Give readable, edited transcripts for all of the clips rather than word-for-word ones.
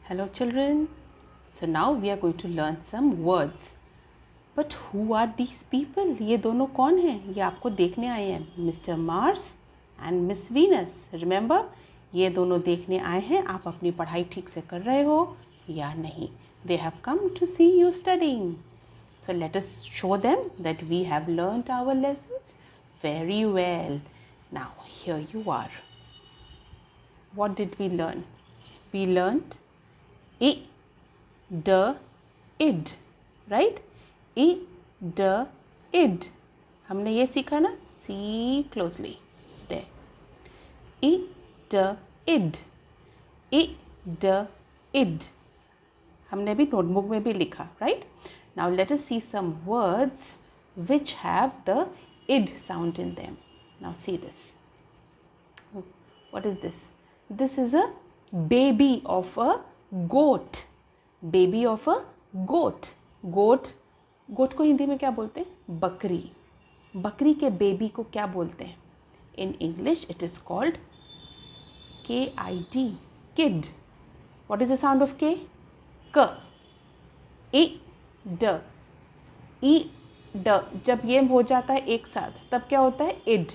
Hello children. So now we are going to learn some words. But who are these people? ये दोनों कौन हैं? ये आपको देखने आए हैं. Mr. Mars and Miss Venus. Remember? ये दोनों देखने आए हैं. आप अपनी पढ़ाई ठीक से कर रहे हो या नहीं? They have come to see you studying. So let us show them that we have learned our lessons very well. Now here you are. What did we learn? We learned I, D, id, right? I, D, id. हमने ये सीखा ना? See closely. There. I, D, id. I, D, id. हमने भी notebook में भी लिखा, right? Now let us see some words which have the id sound in them. Now see this. What is this? This is a baby of a goat. Baby of a goat. Goat को हिंदी में क्या बोलते हैं? बकरी. बकरी के baby को क्या बोलते हैं? In English it is called K-I-D, kid. What is the sound of K? K. I, D. I, D. जब ये हो जाता है एक साथ तब क्या होता है? id.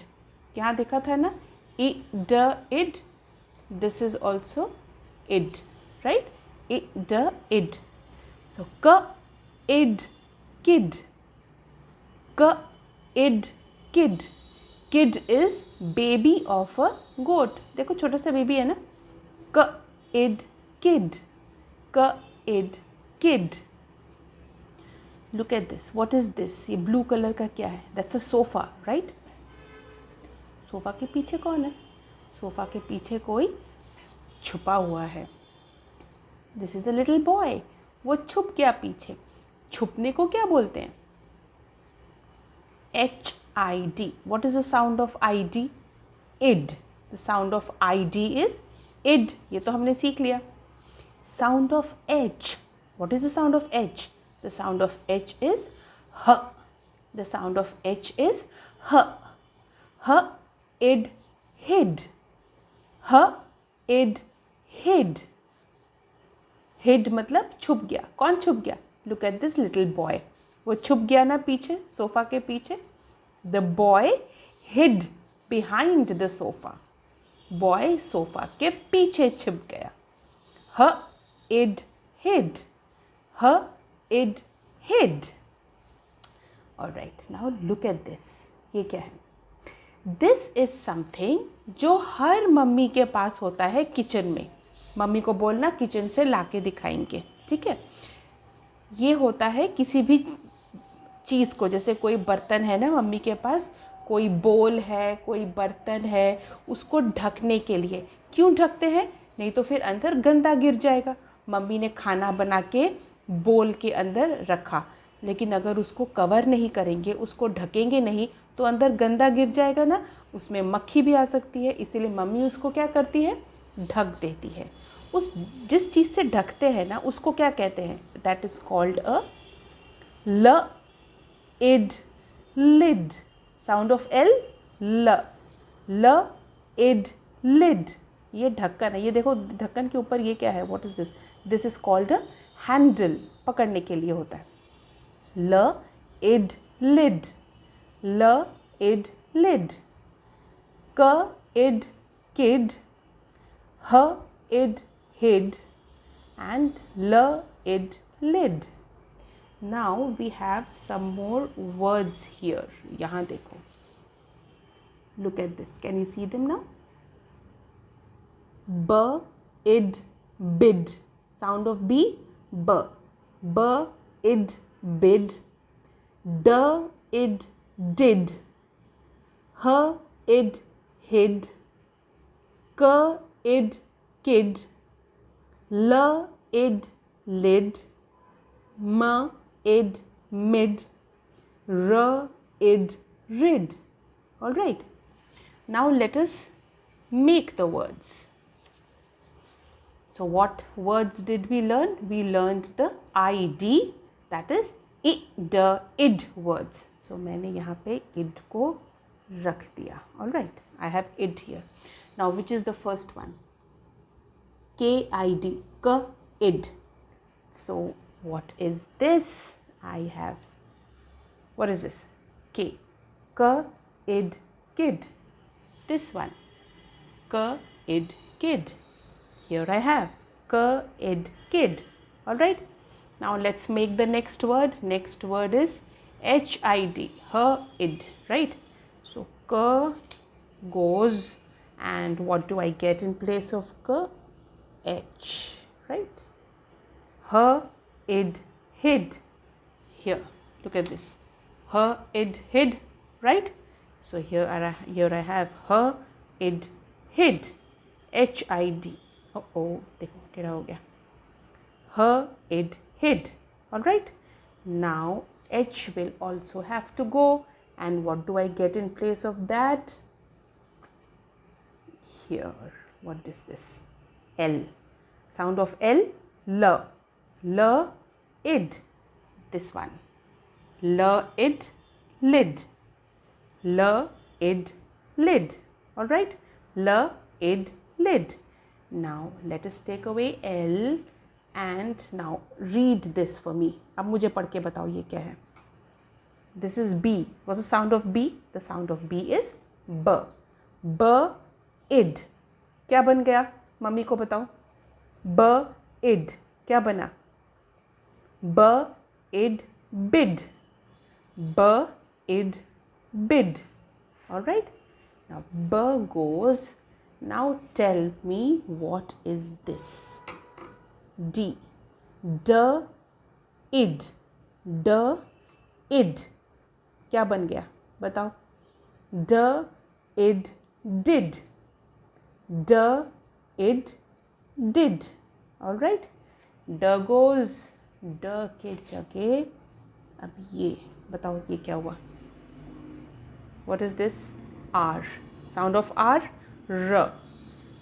यहाँ देखा था ना? I, D, id. This is also id, right? I, D, id. So K, id, kid. K, id, kid. Kid is baby of a goat. देखो छोटा सा बेबी है ना? K, id, kid. K, id, kid. Look at this. What is this? ये blue color का क्या है? That's a sofa, right? Sofa के पीछे कौन है? सोफा के पीछे कोई छुपा हुआ है. This is a little boy. वो छुप गया पीछे. छुपने को क्या बोलते हैं? H-I-D. What is the sound of I-D? Id. The sound of I-D is id. ये तो हमने सीख लिया. Sound of H. What is the sound of H? The sound of H is H. The sound of H is H. H, id, hid. H, id, hid. Hid मतलब छुप गया. कौन छुप गया? Look at this little boy. वो छुप गया ना पीछे, सोफा के पीछे. The boy hid behind the sofa. Boy sofa के पीछे छुप गया. H, id, hid. H, id, hid. Alright, now look at this. ये क्या है? This is something जो हर मम्मी के पास होता है किचन में. मम्मी को बोलना किचन से लाके दिखाएंगे, ठीक है? ये होता है किसी भी चीज़ को, जैसे कोई बर्तन है ना मम्मी के पास, कोई बोल है, कोई बर्तन है, उसको ढकने के लिए. क्यों ढकते हैं? नहीं तो फिर अंदर गंदा गिर जाएगा. मम्मी ने खाना बना के बोल के अंदर रखा, लेकिन अगर उसको कवर नहीं करेंगे, उसको ढकेंगे नहीं, तो अंदर गंदा गिर जाएगा ना, उसमें मक्खी भी आ सकती है. इसीलिए मम्मी उसको क्या करती है? ढक देती है. उस जिस चीज़ से ढकते हैं ना, उसको क्या कहते हैं? दैट इज़ कॉल्ड अ ल, इड, लिड. साउंड ऑफ एल, ल. ल, इड, लिड. ये ढक्कन है. ये देखो ढक्कन के ऊपर ये क्या है? What is this? This is called a handle. पकड़ने के लिए होता है. ल, इड, लिड. ल, इड, लिड. क, इड, kid. H, id, hid. And L, id, lid. Now we have some more words here. यहाँ देखो. Look at this. Can you see them now? B, id, bid. Sound of B, B. B, id, bid. D, id, did. H, id, hid. K, id, kid. L, id, lid. M, id, mid. R, id, rid. All right. Now let us make the words. So what words did we learn? We learned the ID, that is I, D, id words. So मैंने यहाँ पे id को रख दिया. All right. I have id here. Now which is the first one? K-I-D. K, id. So what is this? I have, what is this? K. K, id, kid. This one. K, id, kid. Here I have K, id, kid. Alright. Now let's make the next word. Next word is HID. Her, id. Right. So K goes, and what do I get in place of K? H. Right. Her, id, hid. Here, look at this. Her, id, hid. Right. So here I have her, id, hid. HID. Oh, देखो टेढ़ा हो गया. Her, id, hid. All right. Now H will also have to go, and what do I get in place of that? Here, what is this? L. Sound of L, L. L, id. This one. L, id, lid. L, id, lid. All right. L, id, lid. Now let us take away L, and now read this for me. अब मुझे पढ़ के बताओ ये क्या है. This is B. What's the sound of B? The sound of B is B. B, id. क्या बन गया? मम्मी को बताओ. B, id. क्या बना? B, id, bid. B, id, bid. All right. Now B goes. Now tell me, what is this? D. D, id. D, id. क्या बन गया? बताओ. D, id, did. D, id, did. All right. D goes. D के जगह अब ये बताओ ये क्या हुआ? What is this? R. Sound of R. R.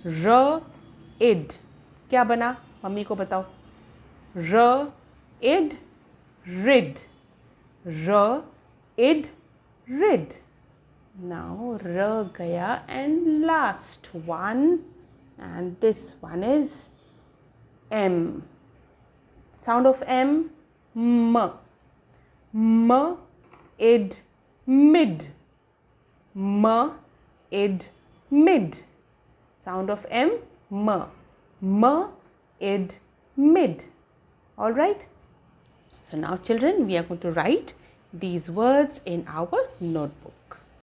R, id. क्या बना? मम्मी को बताओ. R, id, rid. R, id, rid. Now R gaya, and last one, and this one is M. Sound of M, M. M, id, mid. M, id, mid. Sound of M, M. M, id, mid. All right. So now children, we are going to write these words in our notebook.